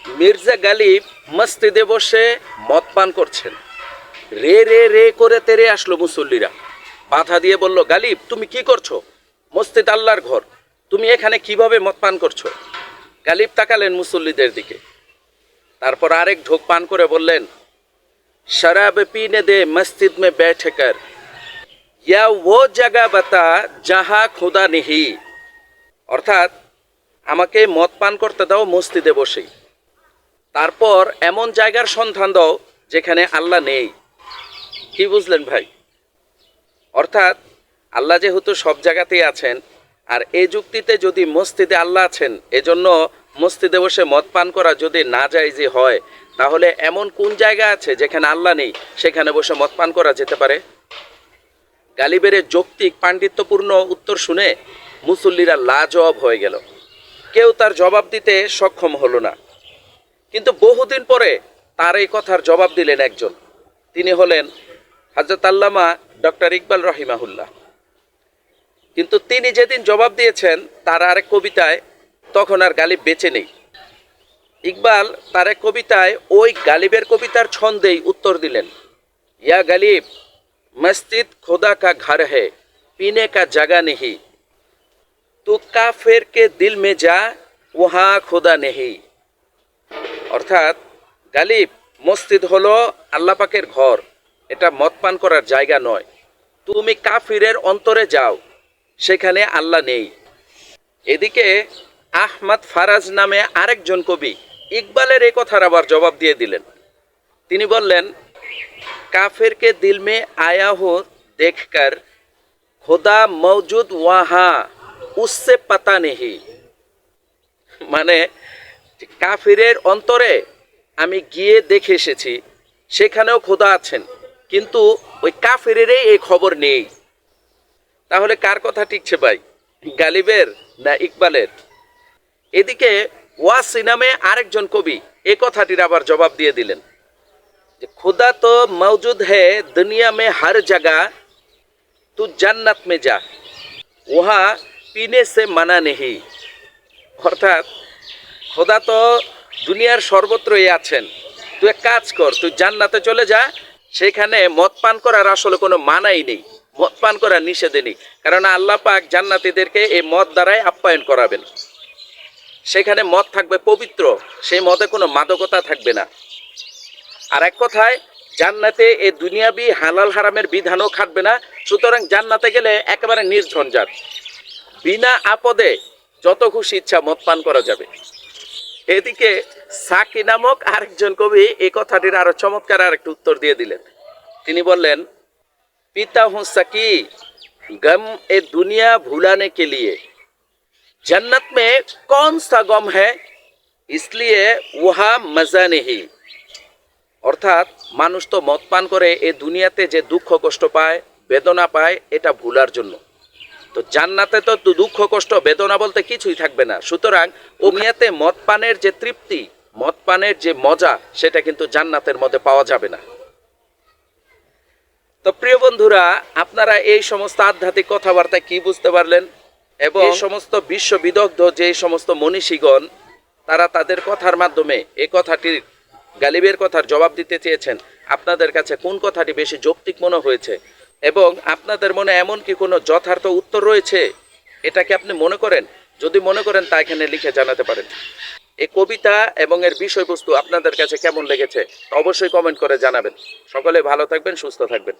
মির্জা গালিব মসজিদে বসে মদ পান করছেন। রে রে রে করে তেরে আসলো মুসল্লিরা, বাধা দিয়ে বলল, গালিব তুমি কি করছো? মসজিদ আল্লাহর ঘর, তুমি এখানে কিভাবে মদ পান করছো? গালিব তাকালেন মুসল্লিদের দিকে, তারপর আরেক ঢোক পান করে বললেন, শরাব পিনে দে মসজিদ মে बैठे कर, या वो जगह बता जहां खुदा नहीं। অর্থাৎ আমাকে মদ পান করতে দাও মসজিদে বসেই, তারপর এমন জায়গার সন্ধান দাও যেখানে আল্লাহ নেই। কি বুঝলেন ভাই? অর্থাৎ আল্লাহ যেহেতু সব জায়গাতেই আছেন, আর এই যুক্তিতে যদি মসজিদে আল্লাহ আছেন এজন্য মসজিদে বসে মদ পান করা যদি না জায়েজই হয়, তাহলে এমন কোন জায়গা আছে যেখানে আল্লাহ নেই সেখানে বসে মদ পান করা যেতে পারে? গালিবের যৌক্তিক পাণ্ডিত্যপূর্ণ উত্তর শুনে মুসল্লিরা লাজবাব হয়ে গেল, কেউ তার জবাব দিতে সক্ষম হলো না। কিন্তু বহুদিন পরে তার এই কথার জবাব দিলেন একজন, তিনি হলেন হযরত আল্লামা ডক্টর ইকবাল রহিমাহুল্লাহ। কিন্তু তিনি যেদিন জবাব দিয়েছেন তার আরেক কবিতায়, তখন আর গালিব বেঁচে নেই। ইকবাল তার এক কবিতায় ওই গালিবের কবিতার ছন্দেই উত্তর দিলেন, ইয়া গালিব মসজিদ খোদা কা ঘর है, पीने का जगह नहीं, तू काफिर के दिल में जा वहाँ खुदा नहीं। অর্থাৎ গালিব, মসজিদ হলো আল্লাহ পাকের ঘর, এটা মদ পান করার জায়গা নয়। তুমি কাফিরের অন্তরে যাও, সেখানে আল্লাহ নেই। এদিকে আহমদ ফারাজ নামে আরেকজন কবি ইকবালের এই কথার আবার জবাব দিয়ে দিলেন। তিনি বললেন, কাফির কে দিল মে আয়া হো দেখকর, খোদা মৌজুদ ওয়াহা উসসে পাতা নেহি। মানে কাফিরের অন্তরে আমি গিয়ে দেখে এসেছি, সেখানেও খোদা আছেন, কিন্তু ওই কাফিরেরই এই খবর নেই। তাহলে কার কথা ঠিকছে ভাই, গালিবের না ইকবালের? এদিকে ওয়াসি নামে আরেকজন কবি এই কথাটির আবার জবাব দিয়ে দিলেন, যে खुदा तो मौजूद है दुनिया में हर जगह, तू जन्नत में जा वहाँ पीने से मना नहीं। অর্থাৎ খোদা তো দুনিয়ার সর্বত্রই আছেন, তুই এক কাজ কর, তুই জান্নাতে চলে যা, সেখানে মদ পান করার আসলে কোনো মানাই নেই, মদ পান করার নিষেধে নেই, কারণ আল্লাহ পাক জান্নাতীদেরকে এই মদ দ্বারাই আপ্যায়ন করাবেন। সেখানে মদ থাকবে পবিত্র, সেই মদে কোনো মাদকতা থাকবে না। আর এক কথায় জান্নাতে এই দুনিয়াবি হালাল হারামের বিধানও খাটবে না। সুতরাং জান্নাতে গেলে একেবারে নির্ঝঞ্ঝাট, বিনা আপদে যত খুশি ইচ্ছা মদ পান করা যাবে। এদিকে সাকি নামক আরেকজন কবি এই কথাটির আরো চমৎকার আরেকটু উত্তর দিয়ে দিলেন। তিনি বললেন, পিতা হুঁ সাকি গম এ দুনিয়া ভুলানে কে লিয়ে, जन्नत में कौन सा गम है इसलिए वहाँ मजा नहीं। অর্থাৎ মানুষ তো মদ পান করে এই দুনিয়াতে যে দুঃখ কষ্ট পায়, বেদনা পায়, এটা ভুলার জন্য। তো জান্নাতে তো দুঃখ কষ্ট বেদনা বলতে কিছুই থাকবে না। সুতরাং দুনিয়াতে মদ পানের যে তৃপ্তি, মদ পানের যে মজা, সেটা কিন্তু জান্নাতের মধ্যে পাওয়া যাবে না। তো প্রিয় বন্ধুরা, আপনারা এই সমস্ত আধ্যাত্মিক কথাবার্তায় কি বুঝতে পারলেন? এবং এই সমস্ত বিশ্ববিদগ্ধ যে সমস্ত মনীষীগণ, তারা তাদের কথার মাধ্যমে এই কথাটির, গালিবের কথার জবাব দিতে চেয়েছেন, আপনাদের কাছে কোন কথাটি বেশি যৌক্তিক মনে হয়েছে এবং আপনাদের মনে এমন কি কোনো যথার্থ উত্তর রয়েছে, এটা কি আপনি মনে করেন? যদি মনে করেন তা এখানে লিখে জানাতে পারেন। এই কবিতা এবং এর বিষয়বস্তু আপনাদের কাছে কেমন লেগেছে অবশ্যই কমেন্ট করে জানাবেন। সকলে ভালো থাকবেন, সুস্থ থাকবেন।